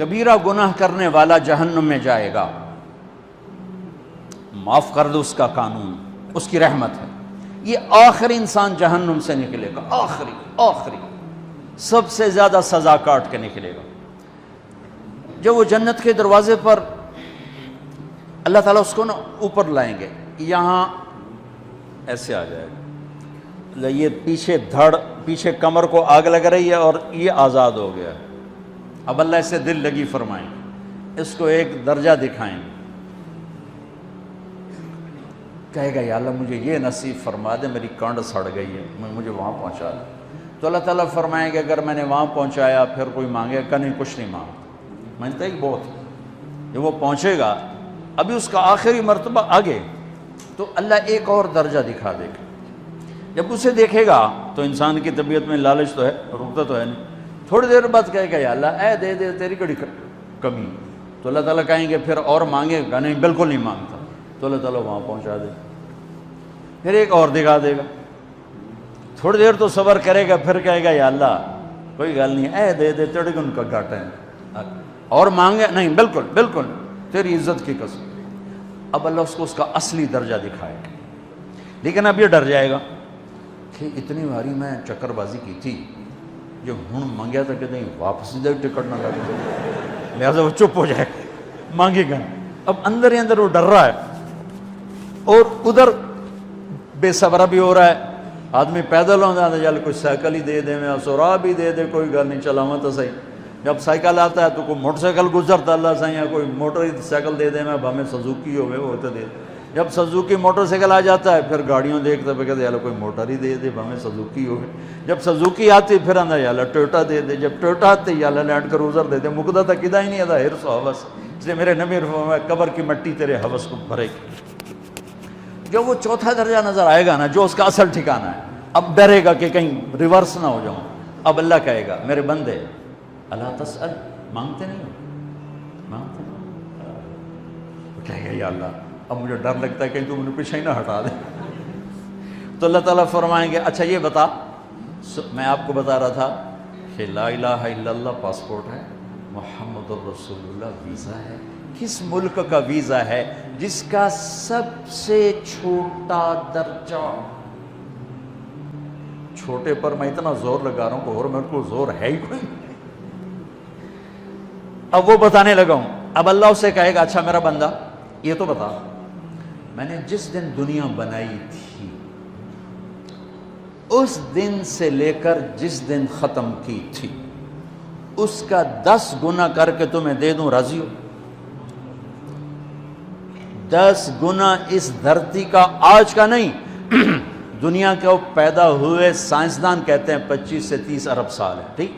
کبیرہ گناہ کرنے والا جہنم میں جائے گا، معاف کر دو اس کا قانون، اس کی رحمت ہے، یہ آخری انسان جہنم سے نکلے گا، آخری سب سے زیادہ سزا کاٹ کے نکلے گا۔ جب وہ جنت کے دروازے پر اللہ تعالیٰ اس کو نا اوپر لائیں گے، یہاں ایسے آ جائے گا، یہ پیچھے کمر کو آگ لگ رہی ہے اور یہ آزاد ہو گیا ہے۔ اب اللہ اسے دل لگی فرمائیں، اس کو ایک درجہ دکھائیں، کہے گا یا اللہ مجھے یہ نصیب فرما دے، میری کانڈ سڑ گئی ہے، مجھے وہاں پہنچا دے۔ تو اللہ تعالیٰ فرمائیں گے اگر میں نے وہاں پہنچایا پھر کوئی مانگے گا نہیں، کچھ نہیں مانگتا، مانگتا ہی بہت۔ جب وہ پہنچے گا ابھی اس کا آخری مرتبہ آگے، تو اللہ ایک اور درجہ دکھا دے گا۔ جب اسے دیکھے گا تو انسان کی طبیعت میں لالچ تو ہے، رکتا تو ہے نہیں، تھوڑی دیر بعد کہے گا یا اللہ اے دے دے، تیری کڑی کمی۔ تو اللہ تعالیٰ کہیں گے پھر اور مانگے گا نہیں، بالکل نہیں مانگتا، تو اللہ تعالیٰ وہاں پہنچا دے، پھر ایک اور دکھا دے گا، تھوڑی دیر تو صبر کرے گا، پھر کہے گا یا اللہ کوئی گل نہیں، اے دے دے، تیرے کو ان کا گھاٹا ہے، اور مانگے نہیں، بالکل تیری عزت کی قسم۔ اب اللہ اس کو اس کا اصلی درجہ دکھائے گا، لیکن اب یہ ڈر جائے گا کہ اتنی باری میں چکر بازی کی تھی، جو ہوں مانگیا تھا کہ نہیں واپس دے ٹکٹ نہ لگے، لہٰذا وہ چپ ہو جائے گا، مانگے گا۔ اب اندر ہی اندر وہ ڈر رہا ہے، اور ادھر بے صبرا بھی ہو رہا ہے، آدمی پیدل ہوتا ہے چل کوئی سائیکل ہی دے دے، میں سورا بھی دے دے، کوئی گل نہیں، چلاواں تو صحیح۔ جب سائیکل آتا ہے تو کوئی موٹر سائیکل گزرتا اللہ صحیح ہے، کوئی موٹر سائیکل دے دے، میں ہمیں سزوکی ہوئے وہ تو دے۔ جب سزوکی موٹر سائیکل آ جاتا ہے پھر گاڑیوں دیکھتا پہ کہتے ہیں کوئی موٹر ہی دے دے، ہمیں سزوکی ہوئے۔ جب سزوکی آتی پھر آندہ یا اللہ ٹویوٹا دے دے، جب ٹویوٹا آتے یا اللہ لینڈ کروزر دے دے، مقدہ تک کدا ہی نہیں آتا حرص و حوث، اس لیے میرے نبی فرمایا قبر کی مٹی تیرے حوث کو بھرے گی۔ جو وہ چوتھا درجہ نظر آئے گا نا، جو اس کا اصل ٹھکانہ ہے، اب ڈرے گا کہ کہیں ریورس نہ ہو جاؤں۔ اب اللہ کہے گا میرے بندے اللہ تسأل، مانگتے نہیں ہو، مانگتے نہیں، وہ کہے گا یا اللہ اب مجھے ڈر لگتا ہے کہیں تو مجھے پیچھے ہی نہ ہٹا دے۔ تو اللہ تعالیٰ فرمائیں گے اچھا یہ بتا، میں آپ کو بتا رہا تھا کہ لا الہ الا اللہ پاسپورٹ ہے، محمد الرسول اللہ ویزا ہے۔ کس ملک کا ویزا ہے؟ جس کا سب سے چھوٹا درجہ، چھوٹے پر میں اتنا زور لگا رہا ہوں کہ اور میرے کو زور ہے ہی کوئی۔ اب وہ بتانے لگا ہوں، اب اللہ اسے کہے گا اچھا میرا بندہ یہ تو بتا، میں نے جس دن دنیا بنائی تھی اس دن سے لے کر جس دن ختم کی تھی اس کا 10 گنا کر کے تمہیں دے دوں، راضی ہو؟ 10 گنا اس دھرتی کا، آج کا نہیں، دنیا کے پیدا ہوئے سائنسدان کہتے ہیں 25 سے 30 ارب سال ہے، ٹھیک،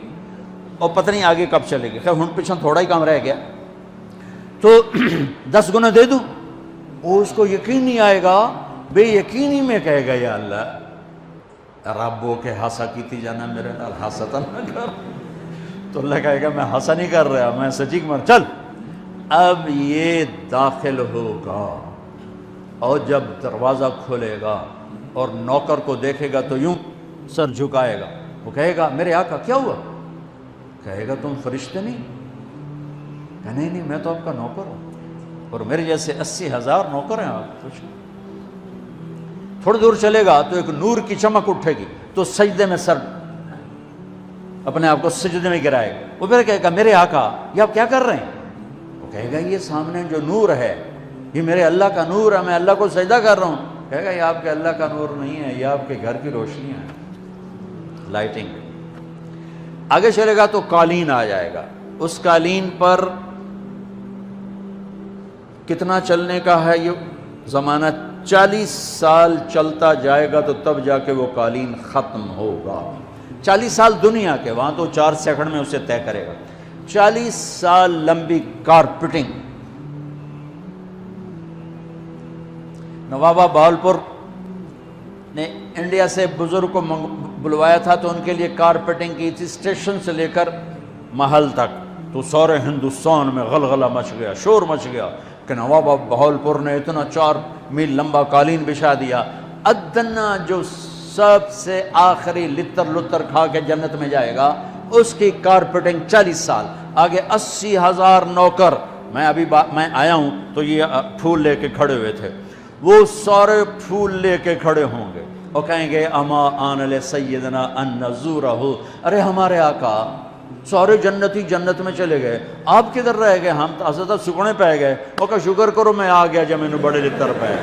اور پتہ نہیں آگے کب چلے گی، خیر ہن پیچھے تھوڑا ہی کام رہ گیا، تو 10 گنا دے دوں۔ وہ اس کو یقین نہیں آئے گا، بے یقینی میں کہے گا یا اللہ ربو کے ہاسا کی تھی جانا میرے نال ہاستا نہ کر۔ تو اللہ کہے گا میں ہاسا نہیں کر رہا، میں سچی مر، چل اب یہ داخل ہوگا، اور جب دروازہ کھولے گا اور نوکر کو دیکھے گا تو یوں سر جھکائے گا، وہ کہے گا میرے آقا کیا ہوا؟ کہے گا تم فرشتے نہیں؟ کہ نہیں میں تو آپ کا نوکر ہوں، اور میرے جیسے 80,000 نوکر ہیں آپ، کچھ تھوڑی دور چلے گا تو ایک نور کی چمک اٹھے گی تو سجدے میں سر اپنے آپ کو سجدے میں گرائے گا، وہ پھر کہے گا میرے آقا یہ آپ کیا کر رہے ہیں؟ وہ کہے گا یہ سامنے جو نور ہے یہ میرے اللہ کا نور ہے، میں اللہ کو سجدہ کر رہا ہوں۔ کہے گا یہ آپ کے اللہ کا نور نہیں ہے، یہ آپ کے گھر کی روشنیاں ہیں، لائٹنگ۔ آگے چلے گا تو قالین آ جائے گا، اس قالین پر کتنا چلنے کا ہے یہ زمانہ، 40 سال چلتا جائے گا تو تب جا کے وہ قالین ختم ہوگا۔ 40 سال دنیا کے، وہاں تو 4 سیکنڈ میں اسے طے کرے گا۔ 40 سال لمبی کارپیٹنگ۔ نوابہ بہاولپور نے انڈیا سے بزرگ کو بلوایا تھا تو ان کے لیے کارپیٹنگ کی تھی، اسٹیشن سے لے کر محل تک، تو سارے ہندوستان میں غلغلہ مچ گیا، شور مچ گیا کہ نواب بہاولپور نے اتنا 4 میل لمبا قالین بچھا دیا۔ ادنا جو سب سے آخری لتر لتر کھا کے جنت میں جائے گا اس کی کارپیٹنگ 40 سال، آگے 80,000 نوکر. میں آیا ہوں تو یہ پھول لے کے کھڑے ہوئے تھے، وہ سارے پھول لے کے کھڑے ہوں گے اور کہیں گے اما آن لسیدنا ان نزورہ، ارے ہمارے آقا سارے جنتی جنت میں چلے گئے، آپ کدھر رہ گئے؟ ہم تو حضرت سکنے پہ گئے. وہ کہ شکر کرو میں آ گیا جب میں بڑے لتر پہ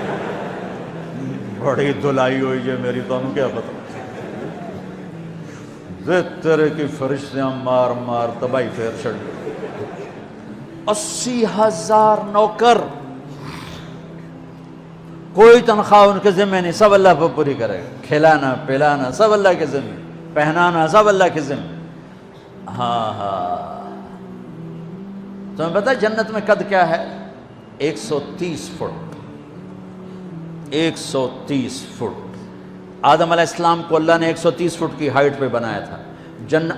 بڑی دلائی ہوئی جو میری، تو کیا پتا تیرے کی فرشتیاں مار مار تباہی پھیر چھڑ گئے. 80,000 نوکر، کوئی تنخواہ ان کے ذمہ نہیں، سب اللہ پہ پوری کرے گا. کھلانا پلانا سب اللہ کے ذمہ، پہنانا سب اللہ کے ذمہ. ہاں تمہیں پتہ جنت میں قد کیا ہے؟ 130 فٹ. 130 فٹ. آدم علیہ السلام کو اللہ نے 130 فٹ کی ہائٹ پہ بنایا تھا.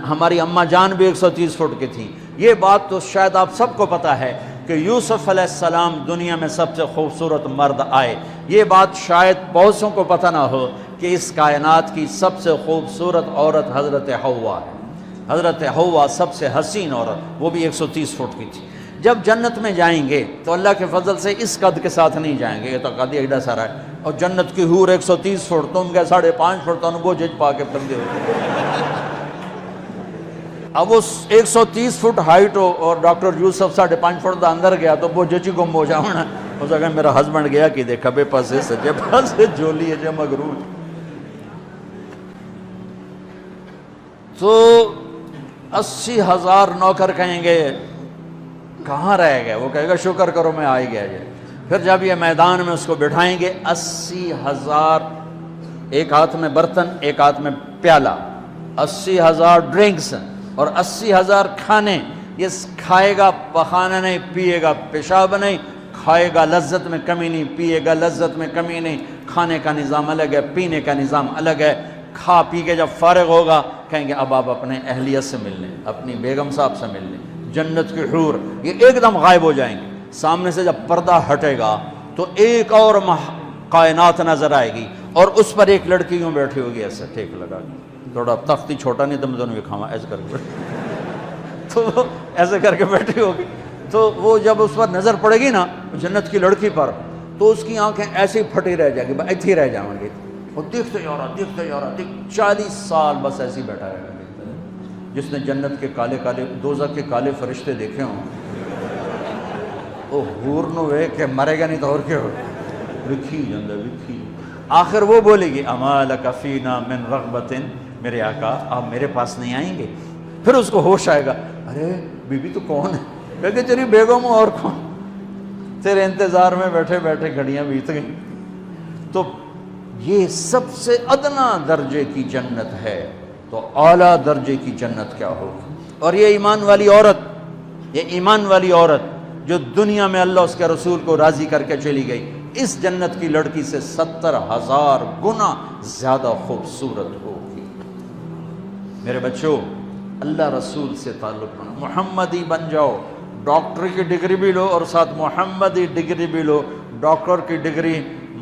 ہماری اماں جان بھی 130 فٹ کی تھی. یہ بات تو شاید آپ سب کو پتہ ہے کہ یوسف علیہ السلام دنیا میں سب سے خوبصورت مرد آئے. یہ بات شاید بہت سوں کو پتہ نہ ہو کہ اس کائنات کی سب سے خوبصورت عورت حضرت حوا ہے. حضرت حوا سب سے حسین عورت، وہ بھی 130 فٹ کی تھی. جب جنت میں جائیں گے تو اللہ کے فضل سے اس قد کے ساتھ نہیں جائیں گے، یہ تو قد ایڈا سارا ہے. اور جنت کی حور 130 فٹ، تم کیا 5.5 فٹ، تو وہ جج پا کے پردے ہوتے. اب وہ 130 فٹ ہائٹ ہو اور ڈاکٹر یوسف 5.5 فٹ دا اندر گیا تو وہ جچی گم ہو جاؤنا. اس اگر میرا ہسبینڈ گیا کہ دیکھا بے پاسے سجے پاسے جولی ہے جو مغرور. تو 80,000 نوکر کہیں گے کہاں رہ گئے؟ وہ کہے گا شکر کرو میں آ ہی گیا. پھر جب یہ میدان میں اس کو بٹھائیں گے 80,000، ایک ہاتھ میں برتن ایک ہاتھ میں پیالہ، 80,000 ڈرنکس اور 80,000 کھانے. یہ کھائے گا پخانا نہیں، پیے گا پیشاب نہیں. کھائے گا لذت میں کمی نہیں، پیے گا لذت میں کمی نہیں. کھانے کا نظام الگ ہے، پینے کا نظام الگ ہے. کھا پی کے جب فارغ ہوگا کہیں گے اب آپ اپنے اہلیت سے مل لیں، اپنی بیگم صاحب سے مل لیں. جنت کی حور یہ ایک دم غائب ہو جائیں گے. سامنے سے جب پردہ ہٹے گا تو ایک اور کائنات نظر آئے گی اور اس پر ایک لڑکی یوں بیٹھی ہوگی ایسے ٹھیک لگا کے، تھوڑا تختی چھوٹا نہیں تم دونوں بھی کھاوا ایسے کر کے تو ایسے کر کے بیٹھی ہوگی. تو وہ جب اس پر نظر پڑے گی نا جنت کی لڑکی پر تو اس کی آنکھیں ایسی پھٹی رہ جائیں گی، ایتھی ہی رہ جائیں گی. اور دیکھتے جا رہا 40 سال بس ایسے ہی بیٹھا رہے گا. جس نے جنت کے کالے کالے دوزخ کے کالے فرشتے دیکھے ہوں وہ حور نو وے کہ مرے گا نہیں تو اور کیا ہو وکھی جاندہ وکھی. آخر وہ بولے گی اما لک فینا من رغبت، میرے آقا آپ میرے پاس نہیں آئیں گے؟ پھر اس کو ہوش آئے گا، ارے بی بی تو کون ہے؟ کہ تیری بیگم اور کون، تیرے انتظار میں بیٹھے بیٹھے گھڑیاں بیت گئیں. تو یہ سب سے ادنا درجے کی جنت ہے، تو اعلیٰ درجے کی جنت کیا ہوگی؟ اور یہ ایمان والی عورت، یہ ایمان والی عورت جو دنیا میں اللہ اس کے رسول کو راضی کر کے چلی گئی، اس جنت کی لڑکی سے 70,000 گنا زیادہ خوبصورت ہوگی. میرے بچوں اللہ رسول سے تعلق بنا، محمدی بن جاؤ. ڈاکٹر کی ڈگری بھی لو اور ساتھ محمدی ڈگری بھی لو. ڈاکٹر کی ڈگری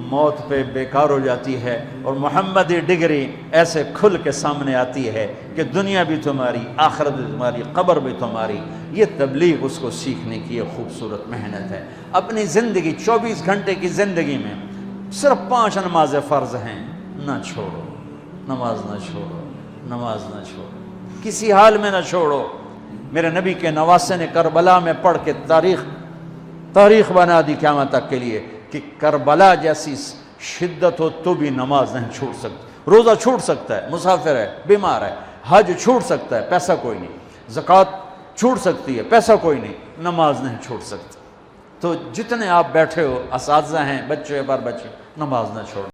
موت پہ بیکار ہو جاتی ہے اور محمدی ڈگری ایسے کھل کے سامنے آتی ہے کہ دنیا بھی تمہاری، آخرت بھی تمہاری، قبر بھی تمہاری. یہ تبلیغ اس کو سیکھنے کی ایک خوبصورت محنت ہے. اپنی زندگی 24 گھنٹے کی زندگی میں صرف 5 نمازیں فرض ہیں، نہ چھوڑو. نماز نہ چھوڑو، نماز نہ چھوڑو، کسی حال میں نہ چھوڑو. میرے نبی کے نواسے نے کربلا میں پڑھ کے تاریخ بنا دی قیامت تک کے لیے کہ کربلا جیسی شدت ہو تو بھی نماز نہیں چھوٹ سکتی. روزہ چھوٹ سکتا ہے، مسافر ہے، بیمار ہے. حج چھوٹ سکتا ہے، پیسہ کوئی نہیں. زکوٰۃ چھوٹ سکتی ہے، پیسہ کوئی نہیں. نماز نہیں چھوٹ سکتی. تو جتنے آپ بیٹھے ہو، اساتذہ ہیں، بچے پر بچے، نماز نہ چھوڑو.